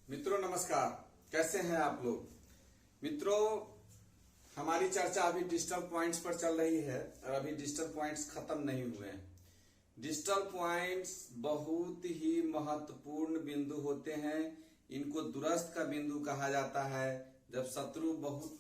मित्रों नमस्कार, कैसे हैं आप लोग। मित्रों, हमारी चर्चा अभी डिजिटल पॉइंट्स पर चल रही है और अभी डिजिटल पॉइंट्स खत्म नहीं हुए हैं। डिजिटल पॉइंट्स बहुत ही महत्वपूर्ण बिंदु होते हैं। इनको दुरस्त का बिंदु कहा जाता है। जब शत्रु बहुत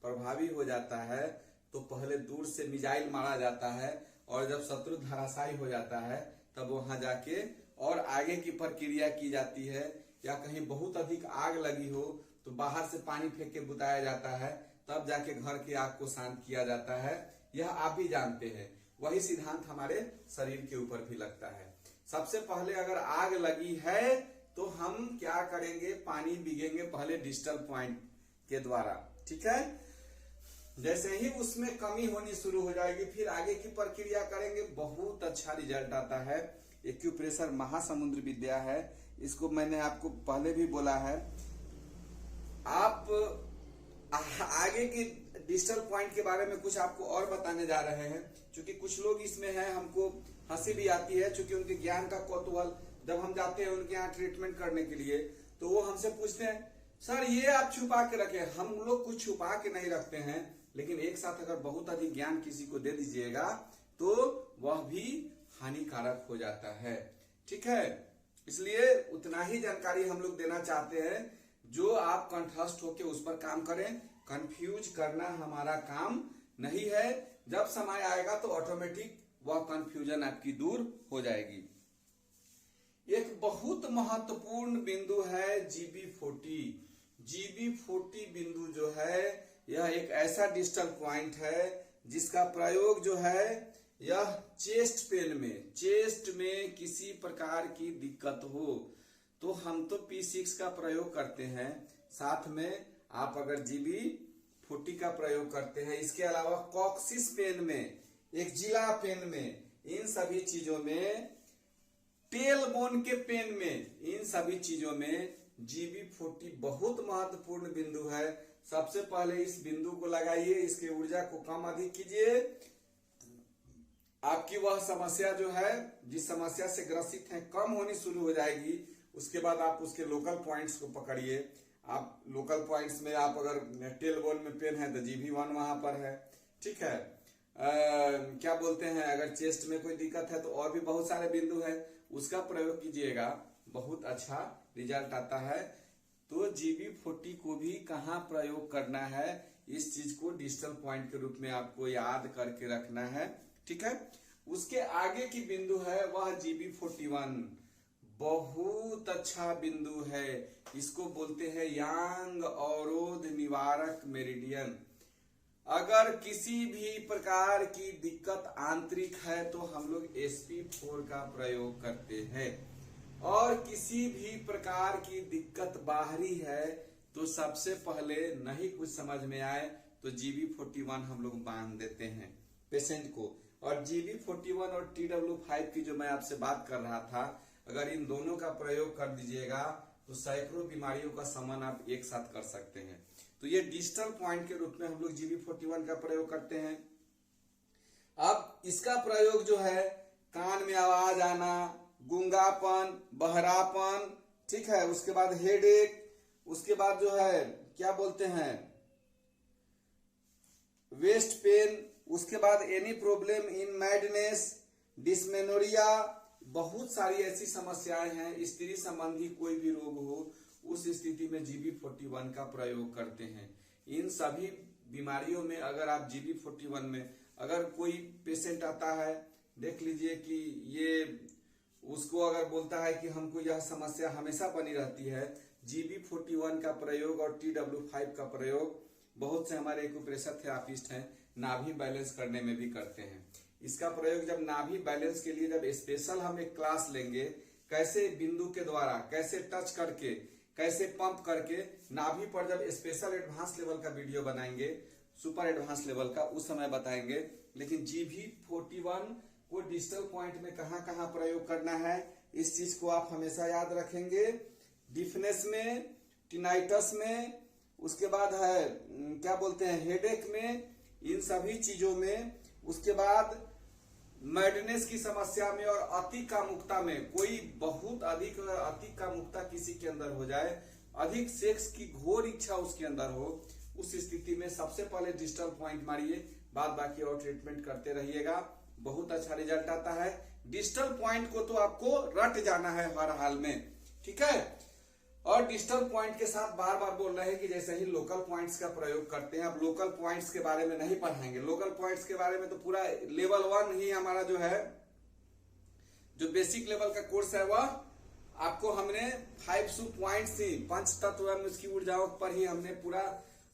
प्रभावी हो जाता है तो पहले दूर से मिसाइल मारा जाता है और जब शत्रु धराशायी हो जाता है तब वहां जाके और आगे की प्रक्रिया की जाती है। या कहीं बहुत अधिक आग लगी हो तो बाहर से पानी फेंक के बुताया जाता है, तब जाके घर की आग को शांत किया जाता है। यह आप भी जानते हैं। वही सिद्धांत हमारे शरीर के ऊपर भी लगता है। सबसे पहले अगर आग लगी है तो हम क्या करेंगे, पानी बिगेंगे पहले डिजिटल पॉइंट के द्वारा, ठीक है। जैसे ही उसमें कमी होनी शुरू हो जाएगी फिर आगे की प्रक्रिया करेंगे, बहुत अच्छा रिजल्ट आता है। एक्यूप्रेशर महासमुद्र विद्या है, इसको मैंने आपको पहले भी बोला है। आप आगे की डिजिटल पॉइंट के बारे में कुछ आपको और बताने जा रहे हैं, क्योंकि कुछ लोग इसमें हैं, हमको हंसी भी आती है, क्योंकि उनके ज्ञान का कौतूहल। जब हम जाते हैं उनके यहाँ ट्रीटमेंट करने के लिए तो वो हमसे पूछते हैं, सर ये आप छुपा के रखे। हम लोग कुछ छुपा के नहीं रखते हैं, लेकिन एक साथ अगर बहुत अधिक ज्ञान किसी को दे दीजिएगा तो वह भी हानिकारक हो जाता है, ठीक है। इसलिए उतना ही जानकारी हम लोग देना चाहते हैं जो आप कंठस्थ होकर उस पर काम करें। कंफ्यूज करना हमारा काम नहीं है। जब समय आएगा तो ऑटोमेटिक वह कंफ्यूजन आपकी दूर हो जाएगी। एक बहुत महत्वपूर्ण बिंदु है GB40। GB40 बिंदु जो है यह एक ऐसा डिजिटल पॉइंट है जिसका प्रयोग जो है यह चेस्ट में किसी प्रकार की दिक्कत हो तो हम तो P6 का प्रयोग करते हैं, साथ में आप अगर GB40 का प्रयोग करते हैं। इसके अलावा कॉक्सिस पेन में, एक्जिला पेन में, इन सभी चीजों में, टेल बोन के पेन में, इन सभी चीजों में GB40 बहुत महत्वपूर्ण बिंदु है। सबसे पहले इस बिंदु को लगाइए, इसकी ऊर्जा को कम अधिक कीजिए। आपकी वह समस्या जो है, जिस समस्या से ग्रसित है, कम होनी शुरू हो जाएगी। उसके बाद आप उसके लोकल पॉइंट्स को पकड़िए। आप लोकल पॉइंट्स में आप अगर टेल बोन में पेन है तो GB1 वहां पर है, ठीक है। क्या बोलते हैं, अगर चेस्ट में कोई दिक्कत है तो और भी बहुत सारे बिंदु है, उसका प्रयोग कीजिएगा, बहुत अच्छा रिजल्ट आता है। तो GB40 को भी कहाँ प्रयोग करना है, इस चीज को डिजिटल पॉइंट के रूप में आपको याद करके रखना है, ठीक है। उसके आगे की बिंदु है वह GB41, बहुत अच्छा बिंदु है। इसको बोलते हैं यांग अवरोध निवारक मेरिडियन। अगर किसी भी प्रकार की दिक्कत आंतरिक है तो हम लोग SP4 का प्रयोग करते हैं, और किसी भी प्रकार की दिक्कत बाहरी है तो सबसे पहले नहीं कुछ समझ में आए तो GB41 हम लोग बांध देते हैं पेशेंट को। और GB41 और TW5 की जो मैं आपसे बात कर रहा था, अगर इन दोनों का प्रयोग कर दीजिएगा तो सैकड़ों बीमारियों का शमन आप एक साथ कर सकते हैं। तो ये डिजिटल पॉइंट के रूप में हम लोग GB41 का प्रयोग करते हैं। अब इसका प्रयोग जो है, कान में आवाज आना, गूंगापन, बहरापन, ठीक है, उसके बाद हेडेक, उसके बाद जो है क्या बोलते हैं वेस्ट पेन, उसके बाद any problem in madness, dysmenorrhoea, बहुत सारी ऐसी समस्याएं हैं। स्त्री संबंधी कोई भी रोग हो उस स्थिति में GB41 का प्रयोग करते हैं। इन सभी बीमारियों में अगर आप GB41 में अगर कोई पेशेंट आता है, देख लीजिए कि ये उसको अगर बोलता है कि हमको यह समस्या हमेशा बनी रहती है, GB41 का प्रयोग और TW5 का प्रयोग बहुत से हमारे एक्यूप्रेशर थेरापिस्ट हैं, नाभि बैलेंस करने में भी करते हैं। इसका प्रयोग जब नाभि बैलेंस के लिए जब स्पेशल हम एक क्लास लेंगे, कैसे बिंदु के द्वारा, कैसे टच करके, कैसे पंप करके नाभि पर जब स्पेशल एडवांस लेवल का वीडियो बनाएंगे, सुपर एडवांस लेवल का, उस समय बताएंगे। लेकिन GB41 को डिजिटल पॉइंट में कहां कहां प्रयोग करना है, इस चीज को आप हमेशा याद रखेंगे। डिफनेस में, टिनाइटस में, उसके बाद है क्या बोलते हैं हेडेक में, इन सभी चीजों में। उसके बाद मैडनेस की समस्या में और अति कामुकता में, कोई बहुत अधिक अति कामुकता किसी के अंदर हो जाए अधिक सेक्स की घोर इच्छा उसके अंदर हो, उस स्थिति में सबसे पहले डिस्टल पॉइंट मारिए, बाद बाकी और ट्रीटमेंट करते रहिएगा, बहुत अच्छा रिजल्ट आता है। डिस्टल पॉइंट को तो आपको रट जाना है हर हाल में, ठीक है। और डिस्टल पॉइंट के साथ बार बार बोल रहे हैं कि जैसे ही लोकल पॉइंट्स का प्रयोग करते हैं, अब लोकल पॉइंट्स के बारे में नहीं पढ़ाएंगे। लोकल पॉइंट्स के बारे में तो पूरा लेवल 1 ही हमारा जो है, जो बेसिक लेवल का कोर्स है, वह आपको हमने 5 पॉइंट्स ही, पंच तत्व एवं उसकी ऊर्जाओं पर ही हमने पूरा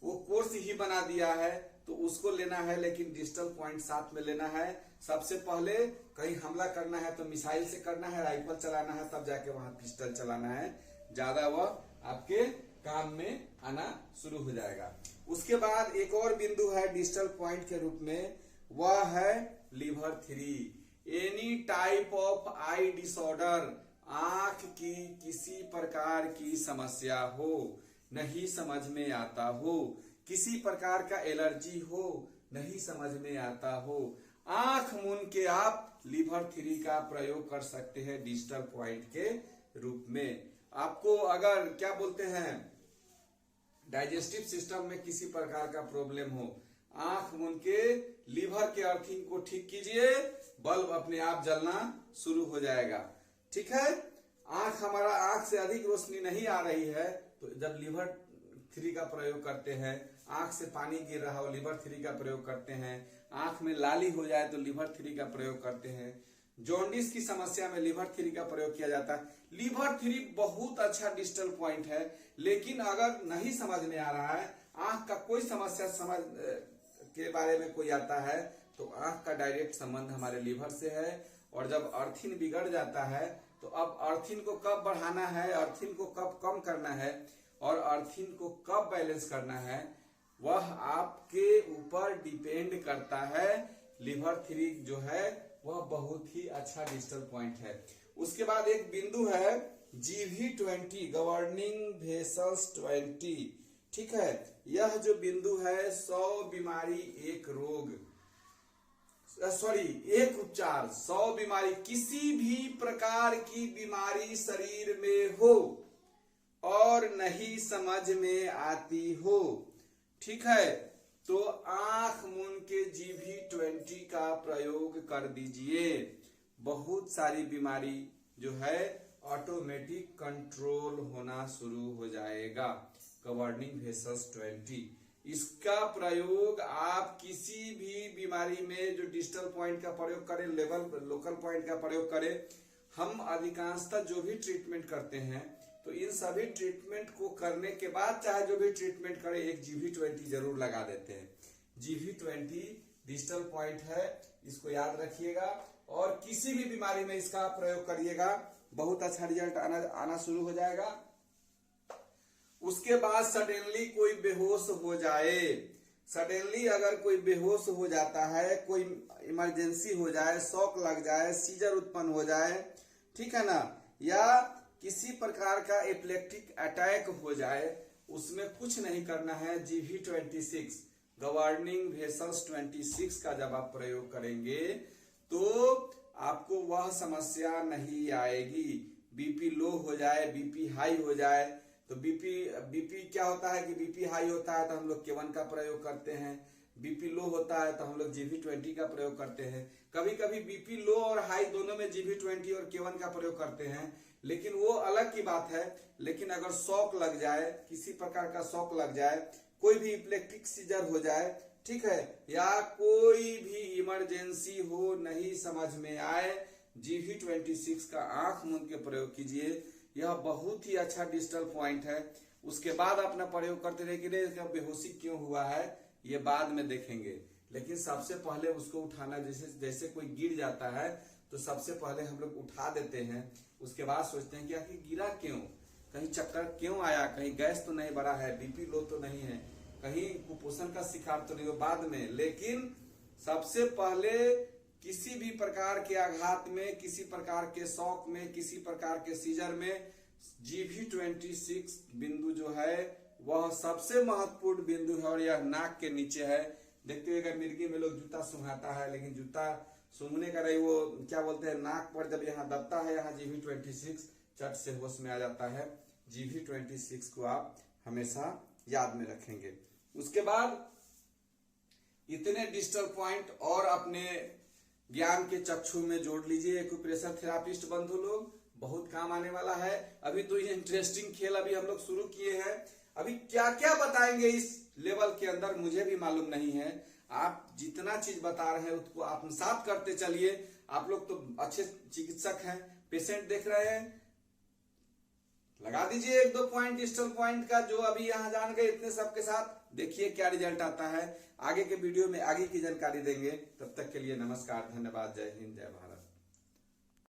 वो कोर्स ही बना दिया है, तो उसको लेना है। लेकिन डिजिटल पॉइंट साथ में लेना है। सबसे पहले कहीं हमला करना है तो मिसाइल से करना है, राइफल चलाना है तब जाके वहां पिस्टल चलाना है, ज्यादा वह आपके काम में आना शुरू हो जाएगा। उसके बाद एक और बिंदु है डिजिटल पॉइंट के रूप में, वह है liver 3। Any type of eye disorder, आंख की किसी प्रकार की समस्या हो, नहीं समझ में आता हो, किसी प्रकार का एलर्जी हो, नहीं समझ में आता हो, आंख मूंद के आप लीवर 3 का प्रयोग कर सकते हैं डिजिटल पॉइंट के रूप में। आपको अगर क्या बोलते हैं, डाइजेस्टिव सिस्टम में किसी प्रकार का प्रॉब्लम हो, आंख मूंद के लीवर के अर्थिंग को ठीक कीजिए, बल्ब अपने आप जलना शुरू हो जाएगा, ठीक है। हमारा आंख से अधिक रोशनी नहीं आ रही है तो जब लीवर 3 का प्रयोग करते हैं, आंख से पानी गिर रहा हो, लीवर 3 का प्रयोग करते हैं, आंख में लाली हो जाए तो लीवर 3 का प्रयोग करते हैं, जॉन्डिस की समस्या में लीवर 3 का प्रयोग किया जाता है। लीवर 3 बहुत अच्छा डिजिटल पॉइंट है, लेकिन अगर नहीं समझ में आ रहा है, आंख का कोई समस्या समझ के बारे में कोई आता है, तो आंख का डायरेक्ट संबंध हमारे लीवर से है। और जब अर्थिन बिगड़ जाता है तो अब अर्थिन को कब बढ़ाना है, अर्थिन को कब कम करना है और अर्थिन को कब बैलेंस करना है, वह आपके ऊपर डिपेंड करता है। लीवर 3 जो है वह बहुत ही अच्छा डिजिटल पॉइंट है। उसके बाद एक बिंदु है GV20, गवर्निंग वेसल्स 20, ठीक है। यह जो बिंदु है 100 बीमारी एक रोग, एक उपचार 100 बीमारी, किसी भी प्रकार की बीमारी शरीर में हो और नहीं समझ में आती हो, ठीक है, तो आंख मूंद के GV20 का प्रयोग कर दीजिए। बहुत सारी बीमारी जो है ऑटोमेटिक कंट्रोल होना शुरू हो जाएगा। गवर्निंग वेसल्स 20, इसका प्रयोग आप किसी भी बीमारी में जो डिजिटल पॉइंट का प्रयोग करें, लोकल पॉइंट का प्रयोग करें। हम अधिकांशतः जो भी ट्रीटमेंट करते हैं, तो इन सभी ट्रीटमेंट को करने के बाद चाहे जो भी ट्रीटमेंट करें, एक GV20 जरूर लगा देते हैं। GV20 डिजिटल पॉइंट है, इसको याद रखिएगा और किसी भी बीमारी में इसका प्रयोग करिएगा, बहुत अच्छा रिजल्ट आना शुरू हो जाएगा। उसके बाद सडनली कोई बेहोश हो जाए, सडनली अगर कोई बेहोश हो जाता है, कोई इमरजेंसी हो जाए, शॉक लग जाए, सीजर उत्पन्न हो जाए, ठीक है ना, या किसी प्रकार का एपिलेप्टिक अटैक हो जाए, उसमें कुछ नहीं करना है। GV26 गवर्निंग वेसल्स 26 का जब आप प्रयोग करेंगे तो आपको वह समस्या नहीं आएगी। बीपी लो हो जाए, बीपी हाई हो जाए, तो बीपी क्या होता है कि बीपी हाई होता है तो हम लोग K1 का प्रयोग करते हैं, बीपी लो होता है तो हम लोग GV20 का प्रयोग करते हैं। कभी कभी बीपी लो और हाई दोनों में GV20 और K1 का प्रयोग करते हैं, लेकिन वो अलग की बात है। लेकिन अगर शॉक लग जाए, किसी प्रकार का शॉक लग जाए, कोई भी इपिलेप्टिक सीजर हो जाए, ठीक है, या कोई भी इमरजेंसी हो, नहीं समझ में आए, GV26 का आंख मूंद के प्रयोग कीजिए। यह बहुत ही अच्छा डिजिटल पॉइंट है। उसके बाद अपना प्रयोग करते रहे कि इसका बेहोशी क्यों हुआ है, ये बाद में देखेंगे। लेकिन सबसे पहले उसको उठाना, जैसे कोई गिर जाता है तो सबसे पहले हम लोग उठा देते हैं, उसके बाद सोचते हैं कि आखिर गिरा क्यों, कहीं चक्कर क्यों आया, कहीं गैस तो नहीं बढ़ा है, बीपी लो तो नहीं है, कहीं कुपोषण का शिकार तो नहीं हो, बाद में। लेकिन सबसे पहले किसी भी प्रकार के आघात में, किसी प्रकार के शॉक में, किसी प्रकार के सीजर में GV26 बिंदु जो है वह सबसे महत्वपूर्ण बिंदु है और यह नाक के नीचे है। देखते हुए मिर्गी में लोग जूता सूंघाता है, लेकिन जूता सूंघने का नहीं, वो क्या बोलते हैं, नाक पर जब यहाँ दबता है, यहाँ GV26 चट से होश में आ जाता है। GV26 को आप हमेशा याद में रखेंगे। उसके बाद इतने डिजिटल पॉइंट और अपने ज्ञान के चक्षु में जोड़ लीजिए एक्यूप्रेशर थेरापिस्ट बंधु लोग, बहुत काम आने वाला है। अभी तो ये इंटरेस्टिंग खेल अभी हम लोग शुरू किए हैं, अभी क्या क्या बताएंगे इस लेवल के अंदर मुझे भी मालूम नहीं है। आप जितना चीज बता रहे हैं उसको आत्मसात करते चलिए। आप लोग तो अच्छे चिकित्सक हैं, पेशेंट देख रहे हैं, लगा दीजिए 1-2 पॉइंट डिजिटल पॉइंट का जो अभी यहाँ जान गए इतने सबके साथ, देखिए क्या रिजल्ट आता है। आगे के वीडियो में आगे की जानकारी देंगे। तब तक के लिए नमस्कार, धन्यवाद, जय हिंद, जय भारत।